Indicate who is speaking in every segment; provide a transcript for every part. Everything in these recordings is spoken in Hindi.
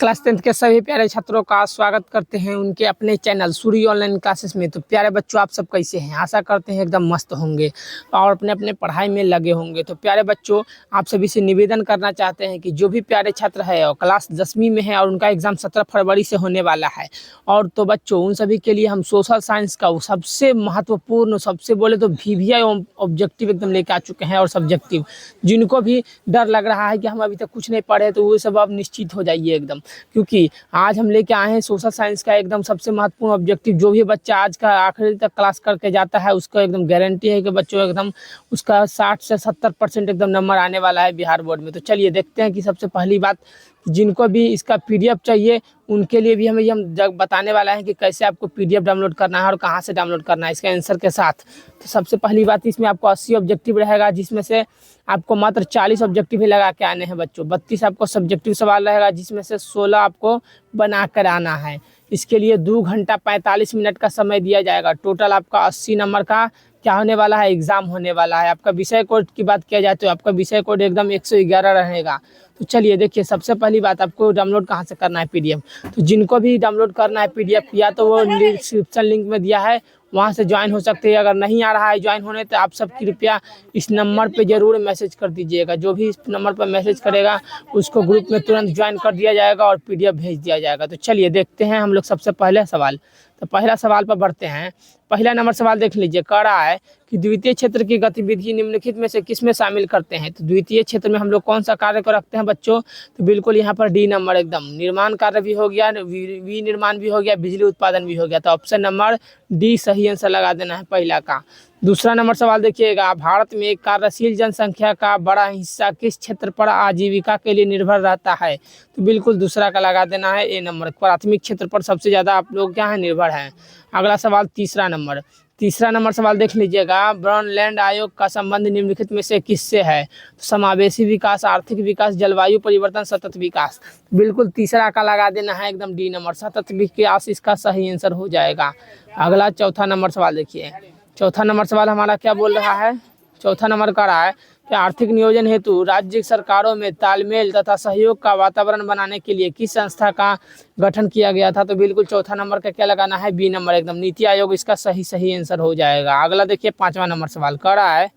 Speaker 1: क्लास 10 के सभी प्यारे छात्रों का स्वागत करते हैं उनके अपने चैनल सूर्य ऑनलाइन क्लासेस में। तो प्यारे बच्चों, आप सब कैसे हैं? आशा करते हैं एकदम मस्त होंगे और अपने अपने पढ़ाई में लगे होंगे। तो प्यारे बच्चों, आप सभी से निवेदन करना चाहते हैं कि जो भी प्यारे छात्र है और क्लास 10वीं में है और उनका एग्ज़ाम 17 फरवरी से होने वाला है, और तो बच्चों उन सभी के लिए हम सोशल साइंस का सबसे महत्वपूर्ण, सबसे बोले तो VVI ऑब्जेक्टिव एकदम लेके आ चुके हैं। और सब्जेक्टिव जिनको भी डर लग रहा है कि हम अभी तक कुछ नहीं पढ़े, तो वो सब अब निश्चित हो जाइए एकदम, क्योंकि आज हम लेके आए हैं सोशल साइंस का एकदम सबसे महत्वपूर्ण ऑब्जेक्टिव। जो भी बच्चा आज का आखिरी तक क्लास करके जाता है उसका एकदम गारंटी है कि बच्चों एकदम उसका 60 से 70% एकदम नंबर आने वाला है बिहार बोर्ड में। तो चलिए देखते हैं कि सबसे पहली बात, जिनको भी इसका PDF चाहिए उनके लिए भी हम बताने वाला है कि कैसे आपको PDF डाउनलोड करना है और कहाँ से डाउनलोड करना है इसके आंसर के साथ। तो सबसे पहली बात, इसमें आपको 80 ऑब्जेक्टिव रहेगा, जिसमें से आपको मात्र 40 ऑब्जेक्टिव ही लगा के आने हैं बच्चों। 32 आपको सब्जेक्टिव सवाल रहेगा, जिसमें से 16 आपको बना कर आना है। इसके लिए 2 घंटा 45 मिनट का समय दिया जाएगा। टोटल आपका 80 नंबर का क्या होने वाला है, एग्ज़ाम होने वाला है। आपका विषय कोड की बात किया जाए तो आपका विषय कोड एकदम 111 रहेगा। तो चलिए देखिए, सबसे पहली बात, आपको डाउनलोड कहाँ से करना है PDF। तो जिनको भी डाउनलोड करना है PDF, या तो वो डिस्क्रिप्शन लिंक में दिया है, वहाँ से ज्वाइन हो सकते हैं। अगर नहीं आ रहा है ज्वाइन होने, तो आप सब कृपया इस नंबर पे ज़रूर मैसेज कर दीजिएगा। जो भी इस नंबर पर मैसेज करेगा उसको ग्रुप में तुरंत ज्वाइन कर दिया जाएगा और PDF भेज दिया जाएगा। तो चलिए देखते हैं हम लोग सबसे पहले सवाल। तो पहला सवाल पर बढ़ते हैं। पहला नंबर सवाल देख लीजिए, कह रहा है कि द्वितीय क्षेत्र की गतिविधि निम्नलिखित में से किस में शामिल करते हैं। तो द्वितीय क्षेत्र में हम लोग कौन सा कार्य को रखते हैं बच्चों? तो बिल्कुल यहाँ पर D नंबर, एकदम निर्माण कार्य भी हो गया, विनिर्माण भी हो गया, बिजली उत्पादन भी हो गया। तो ऑप्शन नंबर D सही आंसर लगा देना है पहला का। दूसरा नंबर सवाल देखिएगा, भारत में कार्यशील जनसंख्या का बड़ा हिस्सा किस क्षेत्र पर आजीविका के लिए निर्भर रहता है? तो बिल्कुल दूसरा का लगा देना है A नंबर। प्राथमिक क्षेत्र पर सबसे ज़्यादा आप लोग क्या है, निर्भर हैं। अगला सवाल तीसरा नंबर सवाल देख लीजिएगा, ब्राउनलैंड आयोग का संबंध निम्नलिखित में से किससे है? तो समावेशी विकास, आर्थिक विकास, जलवायु परिवर्तन, सतत विकास। बिल्कुल तीसरा का लगा देना है एकदम D नंबर, सतत विकास इसका सही आंसर हो जाएगा। अगला चौथा नंबर सवाल देखिए, चौथा नंबर सवाल हमारा क्या बोल रहा है? चौथा नंबर का रहा है कि आर्थिक नियोजन हेतु राज्य सरकारों में तालमेल तथा सहयोग का वातावरण बनाने के लिए किस संस्था का गठन किया गया था? तो बिल्कुल चौथा नंबर का क्या लगाना है, B नंबर, एकदम नीति आयोग इसका सही आंसर हो जाएगा। अगला देखिए पांचवा नंबर सवाल कह रहा है,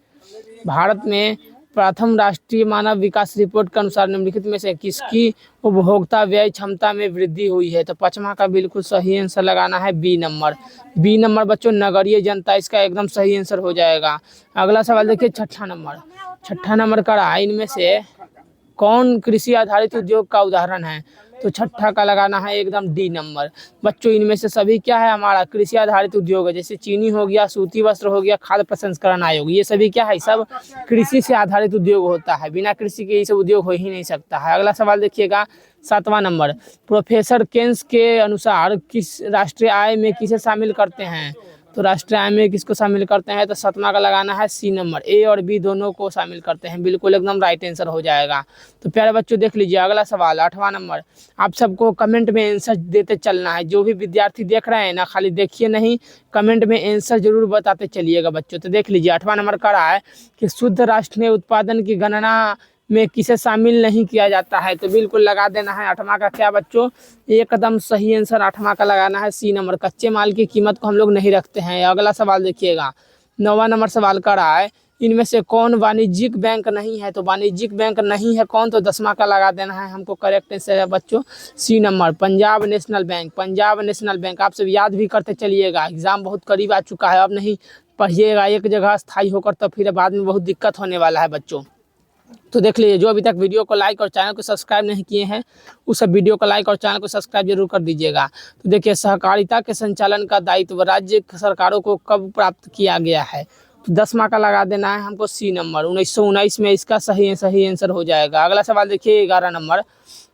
Speaker 1: भारत में प्रथम राष्ट्रीय मानव विकास रिपोर्ट के अनुसार निम्नलिखित में से किसकी उपभोक्ता व्यय क्षमता में वृद्धि हुई है? तो पांचवा का बिल्कुल सही आंसर लगाना है B नंबर बच्चों, नगरीय जनता इसका एकदम सही आंसर हो जाएगा। अगला सवाल देखिए छठा नंबर का रहा है, इनमें से कौन कृषि आधारित उद्योग का उदाहरण है? तो छठा का लगाना है एकदम D नंबर। बच्चों इनमें से सभी क्या है, हमारा कृषि आधारित उद्योग है। जैसे चीनी हो गया, सूती वस्त्र हो गया, खाद्य प्रसंस्करण आयोग, ये सभी क्या है, सब कृषि से आधारित उद्योग होता है। बिना कृषि के ये सब उद्योग हो ही नहीं सकता है। अगला सवाल देखिएगा सातवां नंबर, प्रोफेसर केन्स के अनुसार किस राष्ट्रीय आय में किसे शामिल करते हैं? तो राष्ट्रीय आय में किसको शामिल करते हैं? तो सातवां का लगाना है C नंबर, A और B दोनों को शामिल करते हैं। बिल्कुल एकदम राइट आंसर हो जाएगा। तो प्यारे बच्चों देख लीजिए अगला सवाल, आठवां नंबर। आप सबको कमेंट में आंसर देते चलना है। जो भी विद्यार्थी देख रहे हैं ना, खाली देखिए नहीं, कमेंट में आंसर जरूर बताते चलिएगा बच्चों। तो देख लीजिए आठवां नंबर का रहा है कि शुद्ध राष्ट्रीय उत्पादन की गणना में किसे शामिल नहीं किया जाता है? तो बिल्कुल लगा देना है आठवां का क्या बच्चों, एकदम सही आंसर आठवां का लगाना है C नंबर, कच्चे माल की कीमत को हम लोग नहीं रखते हैं। अगला सवाल देखिएगा, नौवां नंबर सवाल का रहा है, इनमें से कौन वाणिज्यिक बैंक नहीं है? तो वाणिज्यिक बैंक नहीं है कौन? तो 10वां का लगा देना है हमको, करेक्ट आंसर है बच्चों C number, Punjab national bank. आप सब याद भी करते चलिएगा, एग्जाम बहुत करीब आ चुका है। अब नहीं पढ़िएगा एक जगह स्थायी होकर, तो फिर बाद में बहुत दिक्कत होने वाला है बच्चों। तो देख लीजिए, जो अभी तक वीडियो को लाइक और चैनल को सब्सक्राइब नहीं किए हैं, उस सब वीडियो को लाइक और चैनल को सब्सक्राइब जरूर कर दीजिएगा। तो देखिए, सहकारिता के संचालन का दायित्व राज्य सरकारों को कब प्राप्त किया गया है? तो 10वां का लगा देना है हमको C नंबर, 1919 में इसका सही आंसर हो जाएगा। अगला सवाल देखिए 11 नंबर,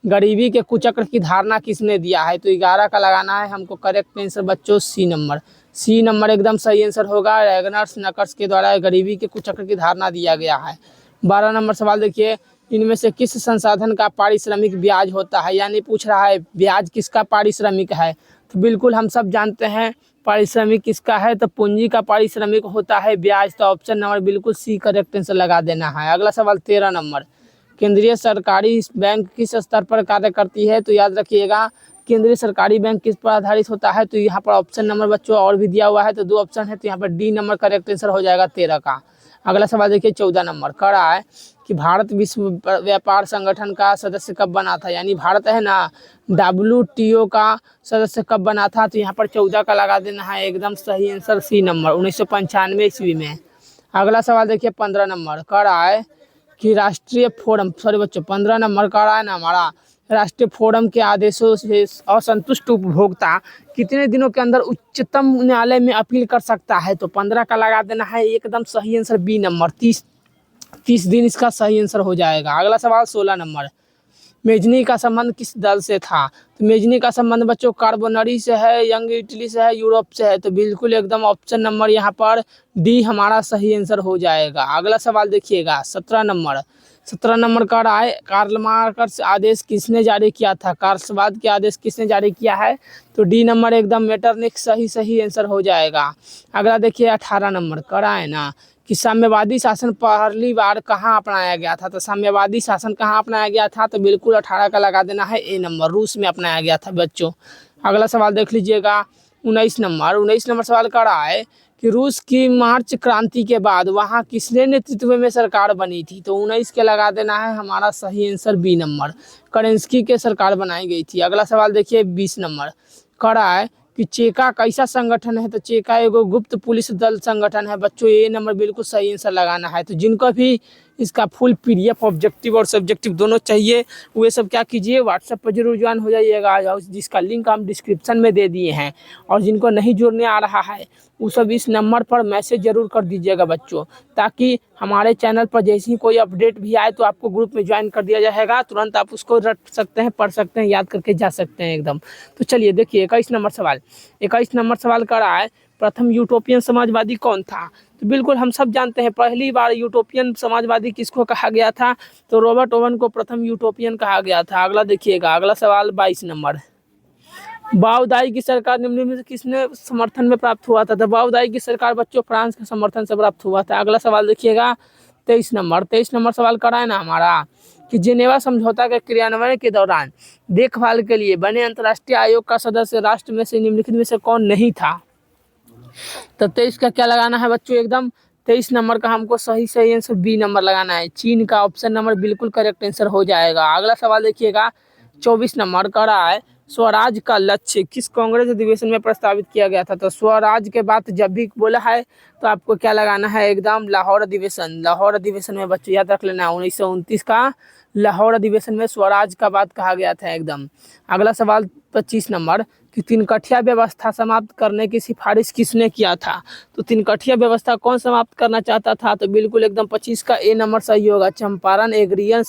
Speaker 1: गरीबी के कुचक्र की धारणा किसने दिया है? तो 11 का लगाना है हमको, करेक्ट आंसर बच्चों C नंबर एकदम सही आंसर होगा। रैगनर्स नकर्स के द्वारा गरीबी के कुचक्र की धारणा दिया गया है। 12 नंबर सवाल देखिए, इनमें से किस संसाधन का पारिश्रमिक ब्याज होता है? यानी पूछ रहा है ब्याज किसका पारिश्रमिक है? तो बिल्कुल हम सब जानते हैं पारिश्रमिक किसका है, तो पूंजी का पारिश्रमिक होता है ब्याज। तो ऑप्शन नंबर बिल्कुल C करेक्ट आंसर लगा देना है। अगला सवाल 13 नंबर, केंद्रीय सरकारी बैंक किस स्तर पर कार्य करती है? तो याद रखिएगा केंद्रीय सरकारी बैंक किस पर आधारित होता है? तो यहाँ पर ऑप्शन नंबर बच्चों और भी दिया हुआ है, तो 2 ऑप्शन है, तो यहाँ पर डी नंबर करेक्ट आंसर हो जाएगा 13 का। अगला सवाल देखिए 14 नंबर कह रहा है कि भारत विश्व व्यापार संगठन का सदस्य कब बना था? यानी भारत है ना WTO का सदस्य कब बना था? तो यहाँ पर 14 का लगा देना है, एकदम सही आंसर सी नंबर 1995 ईस्वी में। अगला सवाल देखिए 15 नंबर कह रहा है कि राष्ट्रीय फोरम, सॉरी बच्चों 15 नंबर का रहा है ना हमारा, राष्ट्रीय फोरम के आदेशों से असंतुष्ट उपभोक्ता कितने दिनों के अंदर उच्चतम न्यायालय में अपील कर सकता है? तो 15 का लगा देना है, एकदम सही आंसर बी नंबर 30 दिन इसका सही आंसर हो जाएगा। अगला सवाल 16 नंबर, मेजनी का संबंध किस दल से था? तो मेजनी का संबंध बच्चों कार्बोनरी से है, यंग इटली से है, यूरोप से है, तो बिल्कुल एकदम ऑप्शन नंबर यहाँ पर डी हमारा सही आंसर हो जाएगा। अगला सवाल देखिएगा 17 नंबर का रहा है कार्ल मार्क्स आदेश किसने जारी किया था? कार्लसवाद के आदेश किसने जारी किया है? तो डी नंबर एकदम मेटरनिख सही आंसर हो जाएगा। अगला देखिए 18 नंबर का रहा है ना कि साम्यवादी शासन पहली बार कहाँ अपनाया गया था? तो साम्यवादी शासन कहाँ अपनाया गया था? तो बिल्कुल 18 का लगा देना है ए नंबर, रूस में अपनाया गया था बच्चों। अगला सवाल देख लीजिएगा 19 नंबर सवाल कर रहा है कि रूस की मार्च क्रांति के बाद वहाँ किसने नेतृत्व में सरकार बनी थी? तो 19 के लगा देना है हमारा सही आंसर बी नंबर, करेंस्की के सरकार बनाई गई थी। अगला सवाल देखिए 20 नंबर कर रहा है कि चेका कैसा संगठन है? तो चेका एगो गुप्त पुलिस दल संगठन है बच्चों, ये नंबर बिल्कुल सही आंसर लगाना है। तो जिनको भी इसका फुल PDF ऑब्जेक्टिव और सब्जेक्टिव दोनों चाहिए वे सब क्या कीजिए व्हाट्सएप पर जरूर ज्वाइन हो जाइएगा, जिसका लिंक हम डिस्क्रिप्शन में दे दिए हैं। और जिनको नहीं जुड़ने आ रहा है वो सब इस नंबर पर मैसेज जरूर कर दीजिएगा बच्चों, ताकि हमारे चैनल पर जैसे ही कोई अपडेट भी आए तो आपको ग्रुप में ज्वाइन कर दिया जाएगा, तुरंत आप उसको रट सकते हैं, पढ़ सकते हैं, याद करके जा सकते हैं एकदम। तो चलिए देखिए 21 नंबर सवाल कर रहा है प्रथम यूटोपियन समाजवादी कौन था? तो बिल्कुल हम सब जानते हैं पहली बार यूटोपियन समाजवादी किसको कहा गया था? तो रॉबर्ट ओवन को प्रथम यूटोपियन कहा गया था। अगला देखिएगा अगला सवाल 22 नंबर, वाओदाई की सरकार निम्नलिखित में से किसने समर्थन में प्राप्त हुआ था? तो वाओदाई की सरकार बच्चों फ्रांस के समर्थन से प्राप्त हुआ था। अगला सवाल देखिएगा 23 नंबर सवाल कर रहा है ना हमारा कि जेनेवा समझौता के क्रियान्वयन के दौरान देखभाल के लिए बने अंतर्राष्ट्रीय आयोग का सदस्य राष्ट्र में से निम्नलिखित में से कौन नहीं था? तो 23 का क्या लगाना है बच्चों, एकदम 23 नंबर का हमको सही आंसर बी नंबर लगाना है, चीन का ऑप्शन नंबर बिल्कुल करेक्ट आंसर हो जाएगा। अगला सवाल देखिएगा 24 नंबर का रहा है स्वराज का लक्ष्य किस कांग्रेस अधिवेशन में प्रस्तावित किया गया था? तो स्वराज के बाद जब भी बोला है तो आपको क्या लगाना है, एकदम लाहौर अधिवेशन में बच्चों याद रख लेना 1929 का लाहौर अधिवेशन में स्वराज का बात कहा गया था एकदम। अगला सवाल 25 नंबर कि तीनकठिया व्यवस्था समाप्त करने की सिफारिश किसने किया था? तो तीनकठिया व्यवस्था कौन समाप्त करना चाहता था? तो बिल्कुल एकदम 25 का ए नंबर सही होगा, चंपारण एग्रियन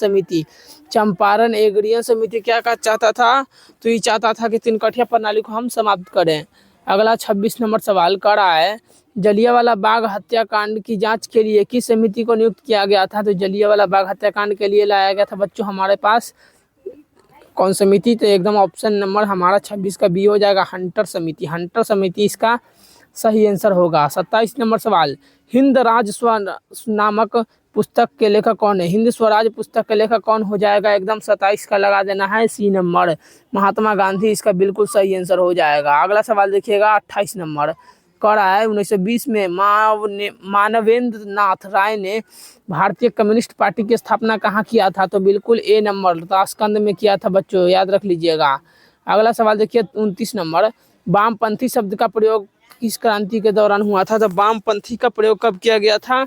Speaker 1: समिति क्या चाहता था? तो ये चाहता था कि तीनकठिया प्रणाली को हम समाप्त करें। अगला 26 नंबर सवाल कर रहा है जलियांवाला बाग हत्याकांड की जांच के लिए किस समिति को नियुक्त किया गया था? तो जलियांवाला बाग हत्याकांड के लिए लाया गया था बच्चों हमारे पास कौन समिति? तो एकदम ऑप्शन नंबर हमारा 26 का बी हो जाएगा, हंटर समिति इसका सही आंसर होगा। 27 नंबर सवाल हिंद राज नामक पुस्तक के लेखक कौन है? हिंद स्वराज पुस्तक के लेखक कौन हो जाएगा? एकदम 27 का लगा देना है सी नंबर, महात्मा गांधी इसका बिल्कुल सही आंसर हो जाएगा। अगला सवाल देखिएगा 28 नंबर कह रहा है 1920 में मानवेंद्र नाथ राय ने भारतीय कम्युनिस्ट पार्टी की स्थापना कहाँ किया था? तो बिल्कुल ए नंबर ताशकंद में किया था बच्चों, याद रख लीजिएगा। अगला सवाल देखिए 29 नंबर वामपंथी शब्द का प्रयोग किस क्रांति के दौरान हुआ था? तो वामपंथी का प्रयोग कब किया गया था?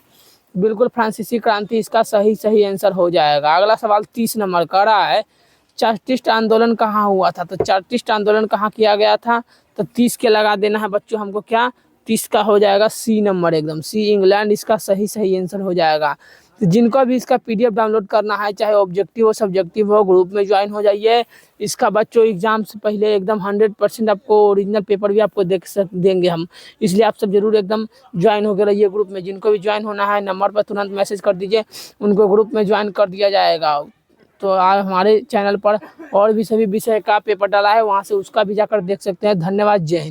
Speaker 1: बिल्कुल फ्रांसीसी क्रांति इसका सही आंसर हो जाएगा। अगला सवाल 30 नंबर का रहा है चार्टिस्ट आंदोलन कहाँ हुआ था? तो चार्टिस्ट आंदोलन कहाँ किया गया था? तो 30 के लगा देना है बच्चों हमको, क्या 30 का हो जाएगा सी नंबर, एकदम सी इंग्लैंड इसका सही आंसर हो जाएगा। तो जिनको भी इसका PDF डाउनलोड करना है, चाहे ऑब्जेक्टिव हो सब्जेक्टिव हो, ग्रुप में ज्वाइन हो जाइए। इसका बच्चों एग्जाम से पहले एकदम 100% आपको ओरिजिनल पेपर भी आपको देंगे हम, इसलिए आप सब जरूर एकदम ज्वाइन होकर रहिए ग्रुप में। जिनको भी ज्वाइन होना है नंबर पर तुरंत मैसेज कर दीजिए, उनको ग्रुप में ज्वाइन कर दिया जाएगा। तो आज हमारे चैनल पर और भी सभी विषय का पेपर डाला है, वहाँ से उसका भी जाकर देख सकते हैं। धन्यवाद, जय हिंद।